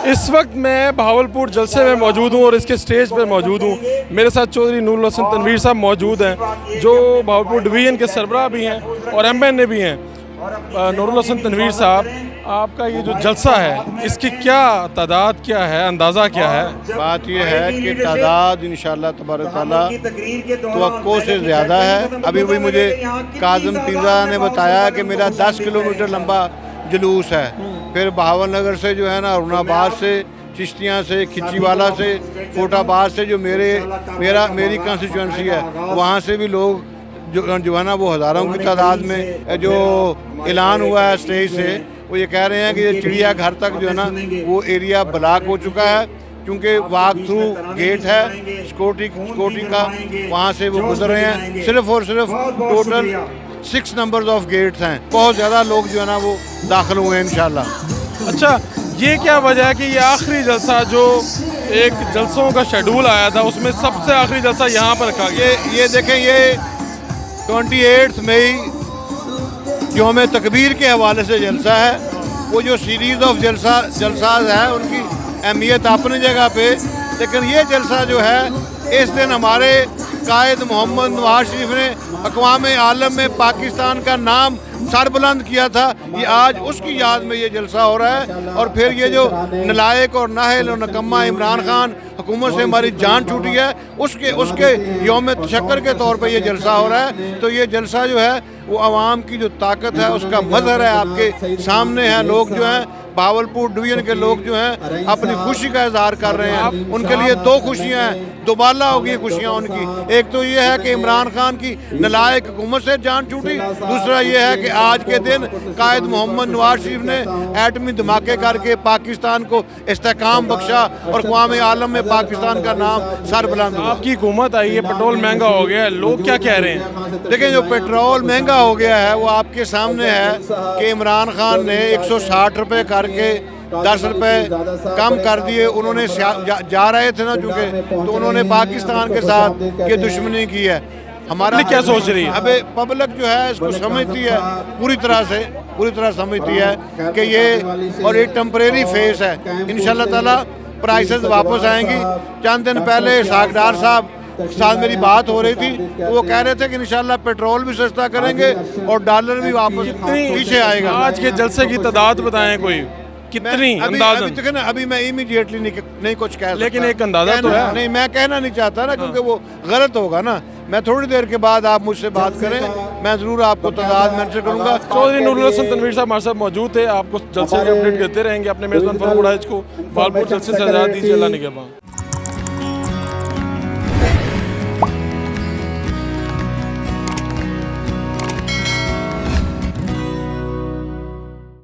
इस वक्त मैं भावलपुर जलसे में मौजूद हूँ और इसके स्टेज पर मौजूद हूँ। मेरे साथ चौधरी नूरुल हसन तनवीर साहब मौजूद हैं, जो भावलपुर डिवीज़न के सरबराह भी हैं और MNA भी हैं। नूरुल हसन तनवीर साहब, आपका ये जो जलसा है, इसकी क्या तादाद क्या है, अंदाज़ा क्या है? बात यह है कि तादाद इंशाअल्लाह तबारक तआला तवक्को से ज़्यादा है। अभी भी मुझे काज़म पीज़ा ने बताया कि मेरा 10 किलोमीटर लंबा जुलूस है। फिर बहावलनगर से जो है ना, अरुणाबाद से, चिश्तियाँ से, खिच्चीवाला से, कोटाबाद से जो मेरी कंस्टिट्यूंसी है, वहाँ से भी लोग जो है ना वो हज़ारों की तादाद में जो ऐलान हुआ है स्टेज से, वो ये कह रहे हैं कि ये चिड़ियाघर तक जो है ना वो एरिया ब्लॉक हो चुका है, क्योंकि वॉक थ्रू गेट है सिक्योरिटी का, वहाँ से वो गुजर रहे हैं। सिर्फ और सिर्फ टोटल 6 नंबर्स ऑफ गेट्स हैं। बहुत ज़्यादा लोग जो है ना वो दाखिल हुए हैं इंशाल्लाह। अच्छा, ये क्या वजह है कि ये आखिरी जलसा जो एक जलसों का शेड्यूल आया था, उसमें सबसे आखिरी जलसा यहाँ पर रखा गया? ये देखें, ये 28 मई यौम तकबीर के हवाले से जलसा है। वो जो सीरीज़ ऑफ जलसाज हैं उनकी अहमियत अपनी जगह पे, लेकिन ये जलसा जो है, इस दिन हमारे कायद मोहम्मद नवाज शरीफ ने अक़वाम आलम में पाकिस्तान का नाम सरबुलंद किया था। ये आज उसकी याद में ये जलसा हो रहा है। और फिर ये जो नलायक और नाहल और नकम्मा इमरान खान, हुकूमत से हमारी जान छूटी है, उसके यौम तशक्कर के तौर पे ये जलसा हो रहा है। तो ये जलसा जो है वो आवाम की जो ताकत है उसका मज़हर है, आपके सामने है। लोग जो हैं, भावलपुर डिवीज़न के लोग जो हैं, अपनी खुशी का इजहार कर रहे हैं। उनके लिए 2 खुशियाँ हैं, दोबाला होगी खुशियाँ उनकी। एक तो ये है कि इमरान खान की नलायक हुकूमत से जान छूटी, दूसरा ये है कि आज के दिन कायद मोहम्मद नवाज शरीफ ने एटमी धमाके करके पाकिस्तान को इस्तेकाम बख्शा और अक़वाम आलम में पाकिस्तान का नाम सरबुलंद हुआ। आपकी हुकूमत आई है, पेट्रोल महंगा हो गया है, लोग क्या कह रहे हैं? देखिए, जो पेट्रोल महंगा हो गया है वो आपके सामने है कि इमरान खान ने 160 रुपये करके 10 रुपये कम कर दिए। उन्होंने जा रहे थे ना, चूँकि तो उन्होंने पाकिस्तान के साथ ये दुश्मनी की है। हमारा क्या सोच रही है? अबे पब्लिक जो है इसको समझती है, पूरी तरह समझती है कि ये और एक टेम्परेरी फेस है। इंशाल्लाह ताला प्राइसेस वापस आएंगी। चंद दिन पहले सागदार साहब साथ मेरी बात हो रही थी, तो वो कह रहे थे कि इंशाल्लाह पेट्रोल भी सस्ता करेंगे और डॉलर भी वापस पीछे आएगा। आज के जलसे की तादाद बताएं कोई, कितनी अंदाज़न? अभी मैं इमीडिएटली नहीं कुछ कह सकता, लेकिन एक अंदाज़ा तो है। नहीं, मैं कहना नहीं चाहता ना, क्योंकि वो गलत होगा ना। मैं थोड़ी देर के बाद आप मुझसे बात करें, मैं ज़रूर आपको तादाद मेंशन करूँगा। चौधरी नूरुल हसन तनवीर साहब हमारे साथ मौजूद थे। आपको जलसे के अपडेट देते रहेंगे। अपने मेज़बान फरूक उड़ाइज को भावलपुर जलसे से आज़ाद दीजिए। अल्लाह निगहबान।